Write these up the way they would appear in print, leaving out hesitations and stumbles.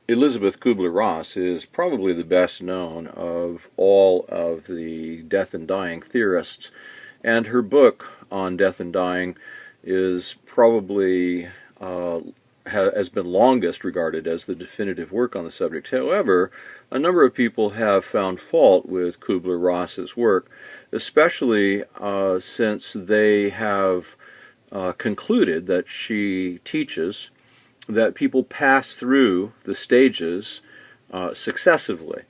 Elizabeth Kubler-Ross is probably the best known of all of the death and dying theorists, and her book on death and dying is probably has been longest regarded as the definitive work on the subject. However, a number of people have found fault with Kubler-Ross's work, especially since they have concluded that she teaches that people pass through the stages successively,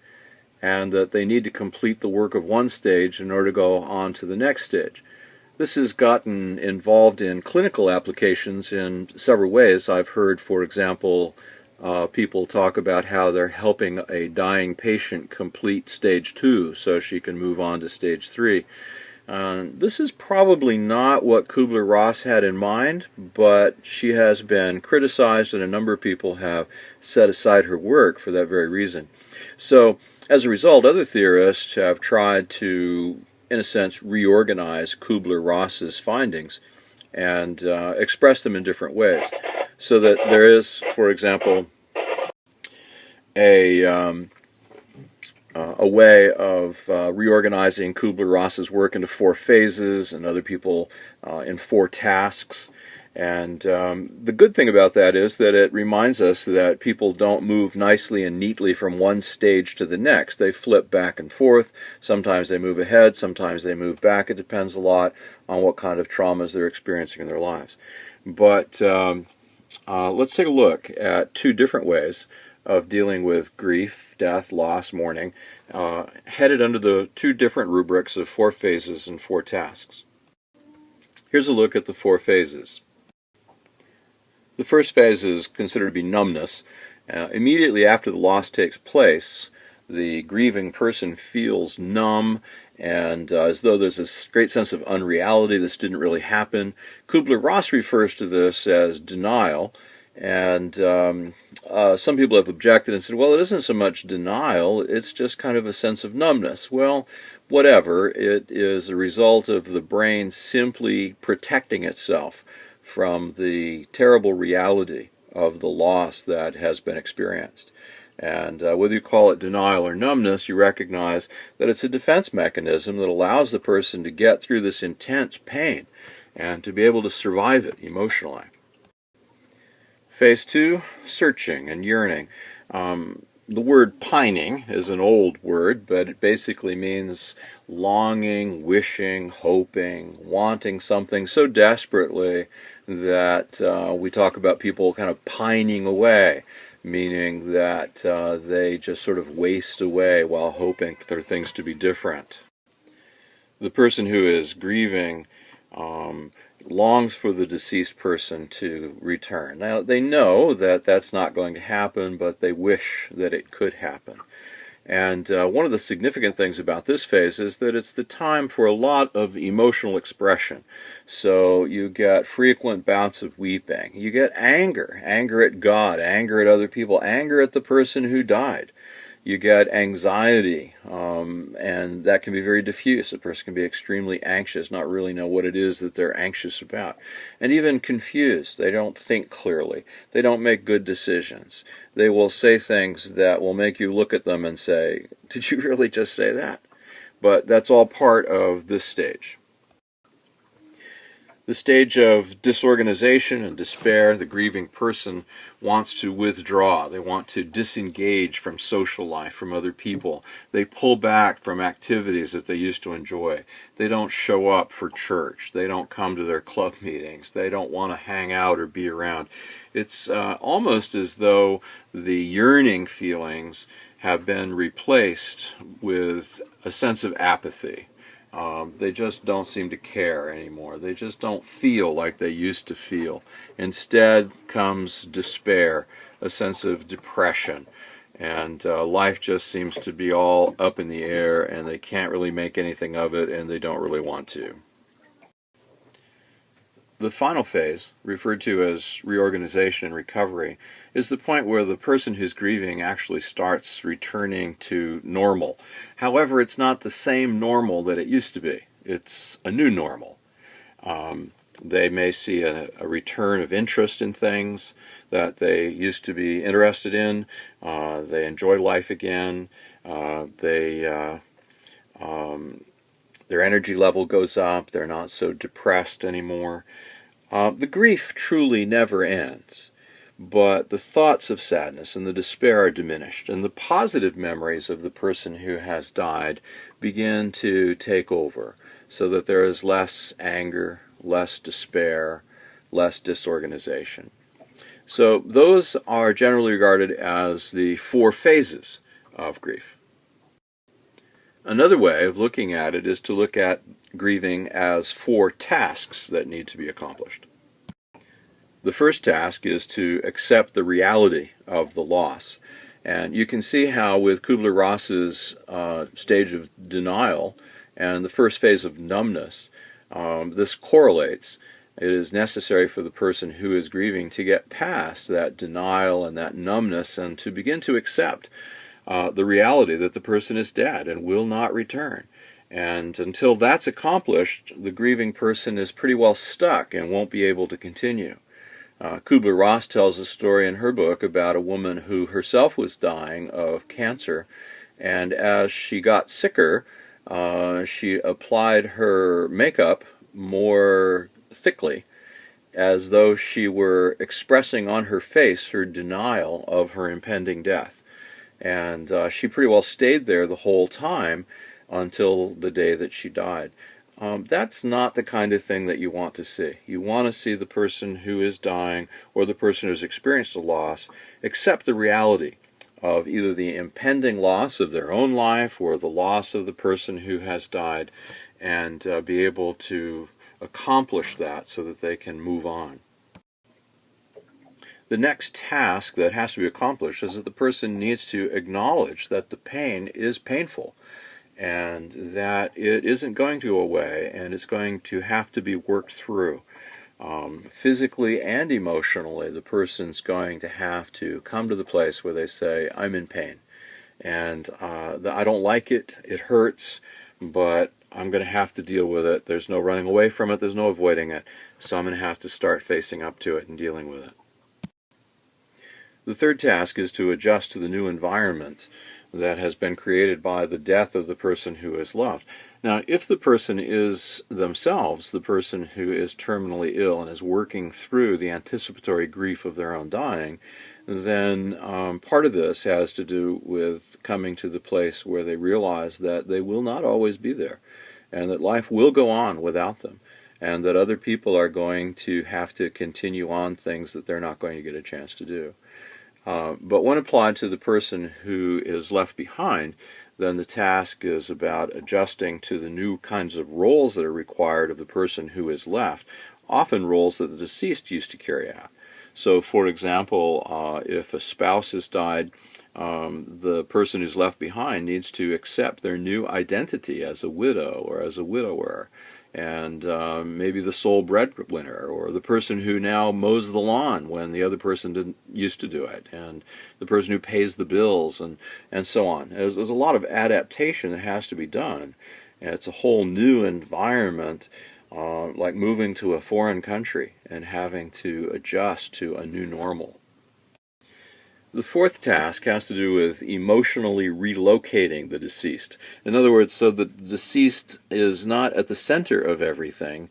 and that they need to complete the work of one stage in order to go on to the next stage. This has gotten involved in clinical applications in several ways. I've heard, for example, people talk about how they're helping a dying patient complete stage 2 so she can move on to stage 3. This is probably not what Kubler-Ross had in mind, but she has been criticized, and a number of people have set aside her work for that very reason. So, as a result, other theorists have tried to, in a sense, reorganize Kubler-Ross's findings and express them in different ways. So that there is, for example, a way of reorganizing Kubler-Ross's work into 4 phases, and other people in 4 tasks. And the good thing about that is that it reminds us that people don't move nicely and neatly from one stage to the next. They flip back and forth. Sometimes they move ahead, sometimes they move back. It depends a lot on what kind of traumas they're experiencing in their lives. But let's take a look at 2 different ways of dealing with grief, death, loss, mourning, headed under the 2 different rubrics of 4 phases and 4 tasks. Here's a look at the 4 phases. The first phase is considered to be numbness. Immediately after the loss takes place, the grieving person feels numb and as though there's this great sense of unreality. This didn't really happen. Kubler-Ross refers to this as denial. And some people have objected and said, well, it isn't so much denial, it's just kind of a sense of numbness. Well, whatever, it is a result of the brain simply protecting itself from the terrible reality of the loss that has been experienced. And whether you call it denial or numbness, you recognize that it's a defense mechanism that allows the person to get through this intense pain and to be able to survive it emotionally. Phase 2, searching and yearning. The word pining is an old word, but it basically means longing, wishing, hoping, wanting something so desperately that we talk about people kind of pining away, meaning that they just sort of waste away while hoping for things to be different. The person who is grieving longs for the deceased person to return. Now, they know that that's not going to happen, but they wish that it could happen. And one of the significant things about this phase is that it's the time for a lot of emotional expression. So you get frequent bouts of weeping. You get anger at God, anger at other people, anger at the person who died. You get anxiety, and that can be very diffuse. A person can be extremely anxious, not really know what it is that they're anxious about. And even confused. They don't think clearly. They don't make good decisions. They will say things that will make you look at them and say, did you really just say that? But that's all part of this stage. The stage of disorganization and despair, the grieving person wants to withdraw. They want to disengage from social life, from other people. They pull back from activities that they used to enjoy. They don't show up for church. They don't come to their club meetings. They don't want to hang out or be around. It's almost as though the yearning feelings have been replaced with a sense of apathy. They just don't seem to care anymore. They just don't feel like they used to feel. Instead comes despair, a sense of depression, and life just seems to be all up in the air, and they can't really make anything of it, and they don't really want to. The final phase, referred to as reorganization and recovery, is the point where the person who's grieving actually starts returning to normal. However, it's not the same normal that it used to be. It's a new normal. They may see a return of interest in things that they used to be interested in. They enjoy life again. Their energy level goes up. They're not so depressed anymore. The grief truly never ends, but the thoughts of sadness and the despair are diminished, and the positive memories of the person who has died begin to take over, so that there is less anger, less despair, less disorganization. So those are generally regarded as the 4 phases of grief. Another way of looking at it is to look at grieving as 4 tasks that need to be accomplished. The first task is to accept the reality of the loss. And you can see how with Kubler-Ross's stage of denial and the first phase of numbness, this correlates. It is necessary for the person who is grieving to get past that denial and that numbness and to begin to accept the reality that the person is dead and will not return. And until that's accomplished, the grieving person is pretty well stuck and won't be able to continue. Kubler-Ross tells a story in her book about a woman who herself was dying of cancer, and as she got sicker, she applied her makeup more thickly, as though she were expressing on her face her denial of her impending death. And she pretty well stayed there the whole time until the day that she died. That's not the kind of thing that you want to see. You want to see the person who is dying or the person who has experienced a loss accept the reality of either the impending loss of their own life or the loss of the person who has died, and be able to accomplish that so that they can move on. The next task that has to be accomplished is that the person needs to acknowledge that the pain is painful and that it isn't going to go away and it's going to have to be worked through. Physically and emotionally, the person's going to have to come to the place where they say, I'm in pain, and I don't like it, it hurts, but I'm going to have to deal with it. There's no running away from it, there's no avoiding it, so I'm going to have to start facing up to it and dealing with it. The third task is to adjust to the new environment that has been created by the death of the person who is loved. Now, if the person is themselves the person who is terminally ill and is working through the anticipatory grief of their own dying, then part of this has to do with coming to the place where they realize that they will not always be there, and that life will go on without them, and that other people are going to have to continue on things that they're not going to get a chance to do. But when applied to the person who is left behind, then the task is about adjusting to the new kinds of roles that are required of the person who is left, often roles that the deceased used to carry out. So, for example, if a spouse has died, the person who's left behind needs to accept their new identity as a widow or as a widower, and maybe the sole breadwinner, or the person who now mows the lawn when the other person didn't used to do it, and the person who pays the bills, and so on. There's a lot of adaptation that has to be done, and it's a whole new environment, like moving to a foreign country and having to adjust to a new normal. The fourth task has to do with emotionally relocating the deceased. In other words, so the deceased is not at the center of everything,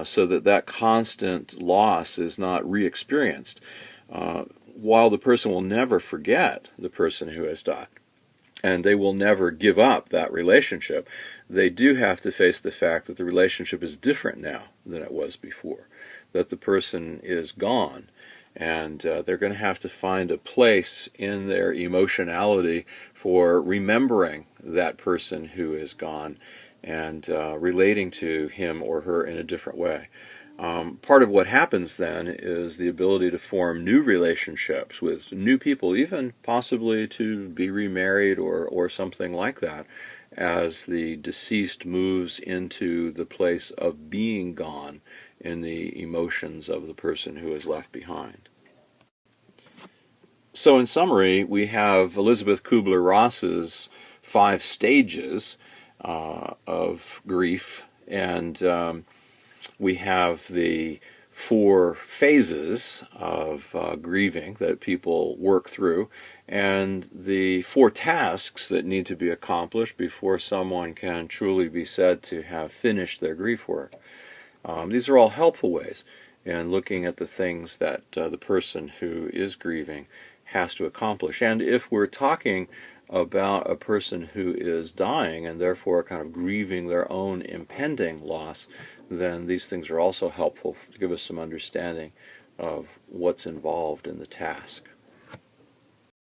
so that constant loss is not re-experienced, while the person will never forget the person who has died, and they will never give up that relationship. They do have to face the fact that the relationship is different now than it was before, that the person is gone, and they're going to have to find a place in their emotionality for remembering that person who is gone and relating to him or her in a different way. Part of what happens then is the ability to form new relationships with new people, even possibly to be remarried or something like that, as the deceased moves into the place of being gone in the emotions of the person who is left behind. So in summary, we have Elizabeth Kubler-Ross's 5 stages of grief, and We have the 4 phases of grieving that people work through, and the 4 tasks that need to be accomplished before someone can truly be said to have finished their grief work. These are all helpful ways in looking at the things that the person who is grieving has to accomplish. And if we're talking about a person who is dying and therefore kind of grieving their own impending loss, then these things are also helpful to give us some understanding of what's involved in the task.